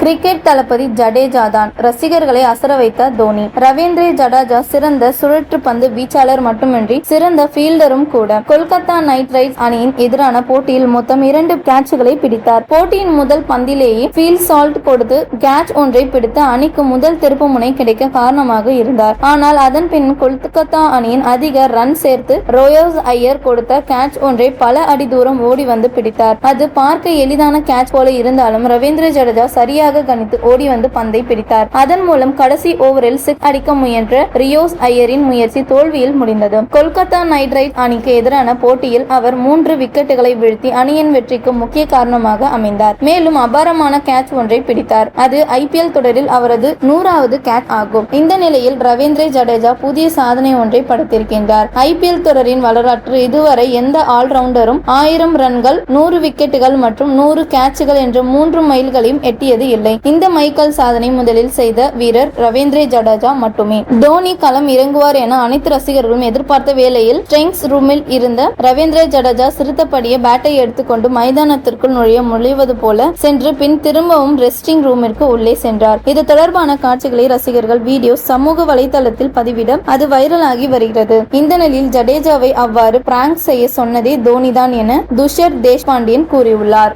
Cricket தளபதி ஜடேஜா தான் ரசிகர்களை அசர வைத்த தோனி. ரவீந்திர ஜடேஜா சிறந்த சுழற்று பந்து வீச்சாளர் மட்டுமின்றி சிறந்த ஃபீல்டரும் கூட. கொல்கத்தா நைட் ரைடர்ஸ் அணியின் எதிரான போட்டியில் மொத்தம் 2 கேட்சுகளை பிடித்தார். போட்டியின் முதல் பந்திலேயே ஃபீல்ட் சால்ட் கொடுத்து கேட்ச் ஒன்றை பிடித்து அணிக்கு முதல் திருப்புமுனை கிடைக்க காரணமாக இருந்தார். ஆனால் அதன் பின் கொல்கத்தா அணியின் அதிக ரன் சேர்த்து ரோயஸ் ஐயர் கொடுத்த கேட்ச் ஒன்றை பல அடி தூரம் ஓடி வந்து பிடித்தார். அது பார்க்க எளிதான கேட்ச் போல இருந்தாலும் ரவீந்திர ஜடேஜா சரியாக கணித்து ஓடி வந்து பந்தை பிடித்தார். அதன் மூலம் கடைசி ஓவரில் 6 அடிக்க முயன்ற ரியோஸ் ஐயரின் முயற்சி தோல்வியில் முடிந்தது. கொல்கத்தா நைட் ரைடர்ஸ் அணிக்கு எதிரான போட்டியில் அவர் 3 விக்கெட்டுகளை வீழ்த்தி அணியின் வெற்றிக்கு முக்கிய காரணமாக அமைந்தார். மேலும் அபாரமான கேட்ச் ஒன்றை பிடித்தார். அது IPL தொடரில் அவரது 100வது கேட்ச் ஆகும். இந்த நிலையில் ரவீந்திர ஜடேஜா புதிய சாதனை ஒன்றை படைத்திருக்கின்றார். IPL தொடரின் வரலாற்று இதுவரை எந்த ஆல்ரவுண்டரும் 1000 ரன்கள் 100 விக்கெட்டுகள் மற்றும் 100 கேட்சுகள் என்ற 3 மைல்களையும் எட்டியது இல்லை. இந்த மைல்கல் சாதனை முதலில் செய்த வீரர் ரவீந்திர ஜடேஜா மட்டுமே. தோனி களம் இறங்குவார் என அனைத்து ரசிகர்களும் எதிர்பார்த்த வேளையில் ஸ்ட்ரெங்ஸ் ரூமில் இருந்த ரவீந்திர ஜடேஜா சிறுத்தபடியே பேட்டை எடுத்துக்கொண்டு மைதானத்திற்குள் நுழைவது போல சென்று பின் திரும்பவும் ரெஸ்டிங் ரூமிற்கு உள்ளே சென்றார். இது தொடர்பான காட்சிகளை ரசிகர்கள் வீடியோ சமூக வலைதளத்தில் பதிவிட அது வைரலாகி வருகிறது. இந்த நிலையில் ஜடேஜாவை அவ்வாறு பிராங்க் செய்ய சொன்னதே தோனி தான் என துஷர் தேஷ்பாண்டியன் கூறியுள்ளார்.